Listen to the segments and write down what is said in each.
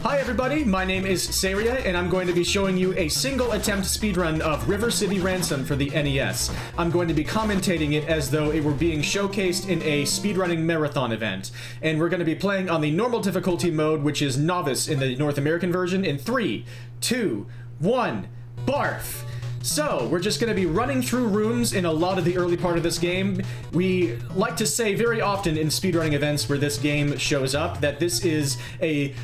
Hi everybody, my name is Saria, and I'm going to be showing you a single attempt speedrun of River City Ransom for the NES. I'm going to be commentating it as though it were being showcased in a speedrunning marathon event. And we're going to be playing on the normal difficulty mode, which is Novice in the North American version, in 3, 2, 1, barf! So, we're just going to be running through rooms in a lot of the early part of this game. We like to say very often in speedrunning events where this game shows up that this is a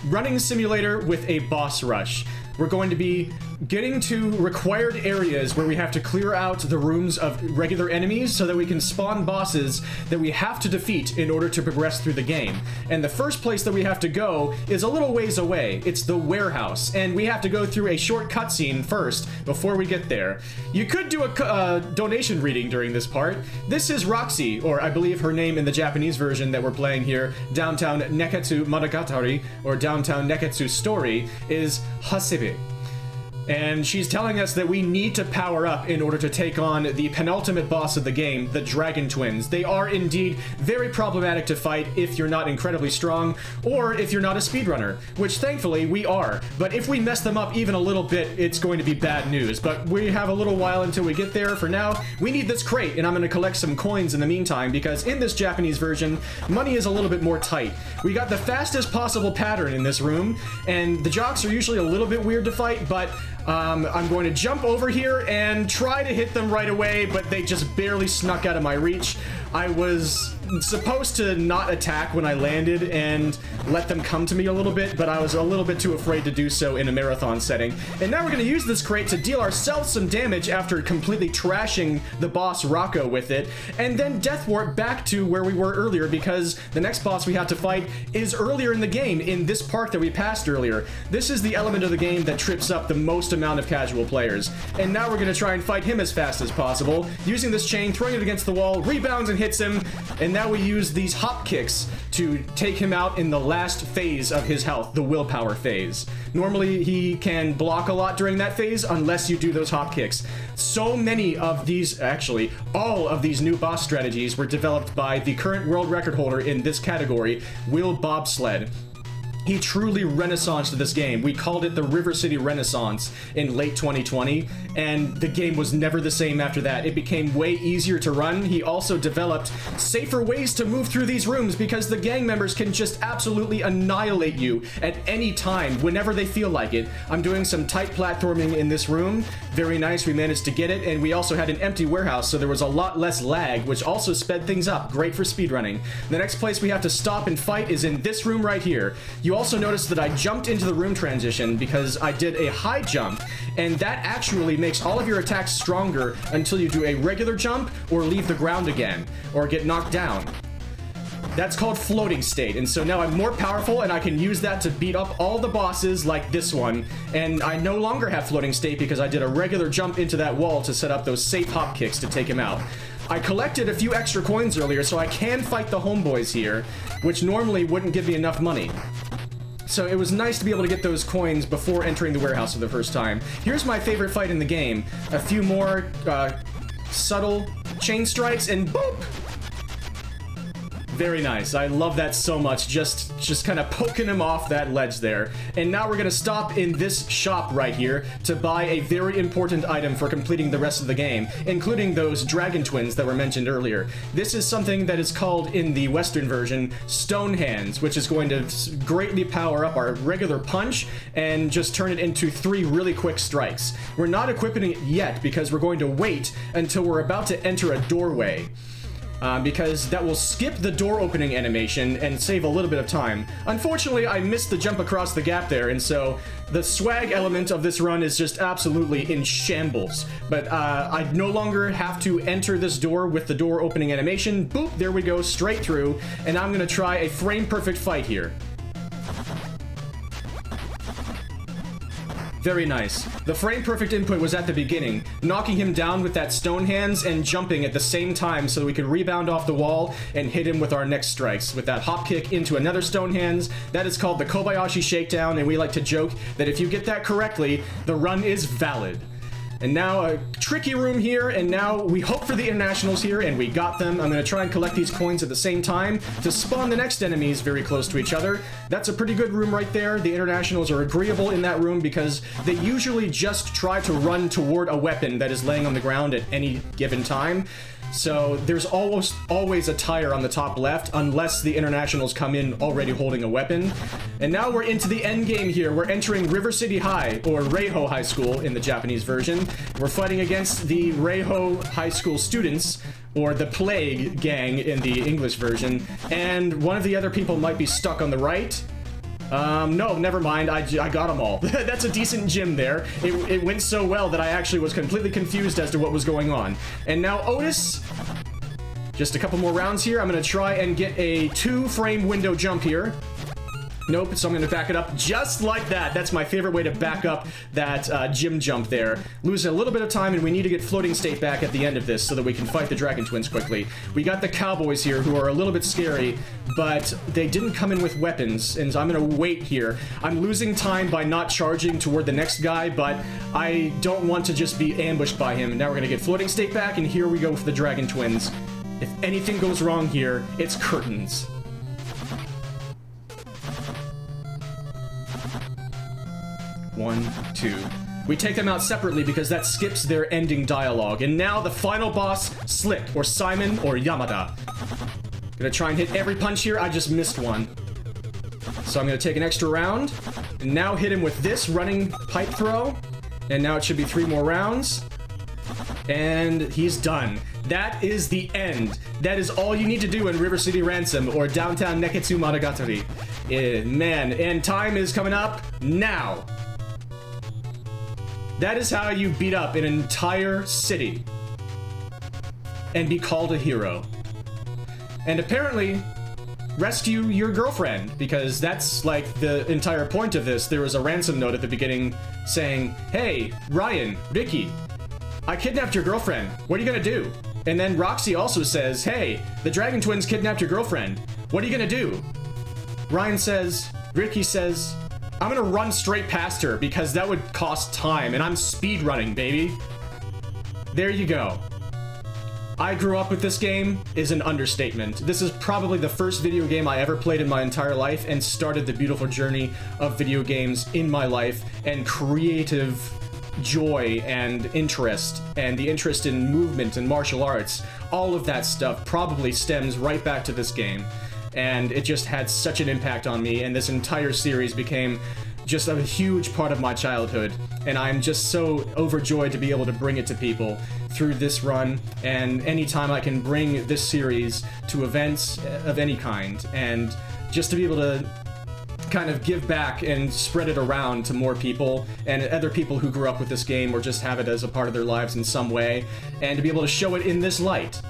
running simulator with a boss rush. We're going to be getting to required areas where we have to clear out the rooms of regular enemies so that we can spawn bosses that we have to defeat in order to progress through the game. And the first place that we have to go is a little ways away. It's the warehouse, and we have to go through a short cutscene first before we get there. You could do a donation reading during this part. This is Roxy, or I believe her name in the Japanese version that we're playing here, Downtown Neketsu Monogatari, or Downtown Neketsu Story, is Hasebe. And she's telling us that we need to power up in order to take on the penultimate boss of the game, the Dragon Twins. They are indeed very problematic to fight if you're not incredibly strong, or if you're not a speedrunner, which thankfully we are. But if we mess them up even a little bit, it's going to be bad news. But we have a little while until we get there. For now, we need this crate, and I'm going to collect some coins in the meantime, because in this Japanese version, money is a little bit more tight. We got the fastest possible pattern in this room, and the jocks are usually a little bit weird to fight, but I'm going to jump over here and try to hit them right away, but they just barely snuck out of my reach. I was supposed to not attack when I landed and let them come to me a little bit, but I was a little bit too afraid to do so in a marathon setting. And now we're going to use this crate to deal ourselves some damage after completely trashing the boss Rocco with it, and then death warp back to where we were earlier, because the next boss we have to fight is earlier in the game, in this park that we passed earlier. This is the element of the game that trips up the most amount of casual players. And now we're going to try and fight him as fast as possible, using this chain, throwing it against the wall, rebounds and hits him, and now we use these hop kicks to take him out in the last phase of his health, the willpower phase. Normally, he can block a lot during that phase unless you do those hop kicks. So many of these, actually, all of these new boss strategies were developed by the current world record holder in this category, willbobsled. He truly renaissanced this game. We called it the River City Renaissance in late 2020, and the game was never the same after that. It became way easier to run. He also developed safer ways to move through these rooms because the gang members can just absolutely annihilate you at any time, whenever they feel like it. I'm doing some tight platforming in this room. Very nice, we managed to get it, and we also had an empty warehouse, so there was a lot less lag, which also sped things up. Great for speedrunning. The next place we have to stop and fight is in this room right here. You also notice that I jumped into the room transition because I did a high jump, and that actually makes all of your attacks stronger until you do a regular jump or leave the ground again or get knocked down. That's called floating state, and so now I'm more powerful and I can use that to beat up all the bosses like this one, and I no longer have floating state because I did a regular jump into that wall to set up those safe hop kicks to take him out. I collected a few extra coins earlier so I can fight the homeboys here, which normally wouldn't give me enough money. So it was nice to be able to get those coins before entering the warehouse for the first time. Here's my favorite fight in the game. A few more subtle chain strikes and boop! Very nice. I love that so much. Just kind of poking him off that ledge there. And now we're going to stop in this shop right here to buy a very important item for completing the rest of the game, including those Dragon Twins that were mentioned earlier. This is something that is called, in the Western version, Stone Hands, which is going to greatly power up our regular punch and just turn it into 3 really quick strikes. We're not equipping it yet because we're going to wait until we're about to enter a doorway. Because that will skip the door opening animation and save a little bit of time. Unfortunately, I missed the jump across the gap there, and so the swag element of this run is just absolutely in shambles. But I no longer have to enter this door with the door opening animation. Boop, there we go, straight through, and I'm gonna try a frame-perfect fight here. Very nice. The frame-perfect input was at the beginning, knocking him down with that stone hands and jumping at the same time so we could rebound off the wall and hit him with our next strikes. With that hop kick into another stone hands, that is called the Kobayashi Shakedown, and we like to joke that if you get that correctly, the run is valid. And now a tricky room here, and now we hope for the internationals here, and we got them. I'm going to try and collect these coins at the same time to spawn the next enemies very close to each other. That's a pretty good room right there. The internationals are agreeable in that room because they usually just try to run toward a weapon that is laying on the ground at any given time. So there's almost always a tire on the top left unless the internationals come in already holding a weapon. And now we're into the end game here. We're entering River City High, or Reiho High School in the Japanese version. We're fighting against the Reiho High School students, or the Plague Gang in the English version. And one of the other people might be stuck on the right. No, never mind. I got them all. That's a decent gym there. It went so well that I actually was completely confused as to what was going on. And now Otis, just a couple more rounds here. I'm going to try and get a 2-frame window jump here. Nope, so I'm going to back it up just like that. That's my favorite way to back up that gym jump there. Losing a little bit of time, and we need to get floating state back at the end of this so that we can fight the Dragon Twins quickly. We got the Cowboys here who are a little bit scary, but they didn't come in with weapons, and so I'm going to wait here. I'm losing time by not charging toward the next guy, but I don't want to just be ambushed by him. And now we're going to get floating state back, and here we go for the Dragon Twins. If anything goes wrong here, it's curtains. 1, 2. We take them out separately because that skips their ending dialogue. And now the final boss, Slick, or Simon, or Yamada. Gonna try and hit every punch here. I just missed one. So I'm gonna take an extra round. And now hit him with this running pipe throw. And now it should be 3 more rounds. And he's done. That is the end. That is all you need to do in River City Ransom, or Downtown Neketsu Monogatari. Man, and time is coming up now. That is how you beat up an entire city and be called a hero. And apparently, rescue your girlfriend, because that's like the entire point of this. There was a ransom note at the beginning saying, "Hey, Ryan, Ricky, I kidnapped your girlfriend. What are you gonna do?" And then Roxy also says, "Hey, the Dragon Twins kidnapped your girlfriend. What are you gonna do?" Ryan says, Ricky says, "I'm gonna run straight past her because that would cost time, and I'm speed running, baby." There you go. I grew up with this game is an understatement. This is probably the first video game I ever played in my entire life and started the beautiful journey of video games in my life and creative joy and interest, and the interest in movement and martial arts. All of that stuff probably stems right back to this game. And it just had such an impact on me, and this entire series became just a huge part of my childhood. And I'm just so overjoyed to be able to bring it to people through this run, and anytime I can bring this series to events of any kind, and just to be able to kind of give back and spread it around to more people and other people who grew up with this game or just have it as a part of their lives in some way, and to be able to show it in this light.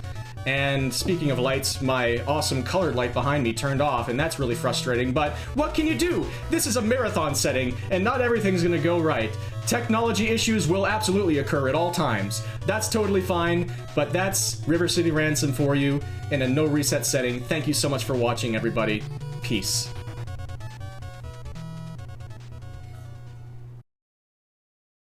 And speaking of lights, my awesome colored light behind me turned off, and that's really frustrating, but what can you do? This is a marathon setting, and not everything's gonna go right. Technology issues will absolutely occur at all times. That's totally fine, but that's River City Ransom for you in a no reset setting. Thank you so much for watching, everybody. Peace.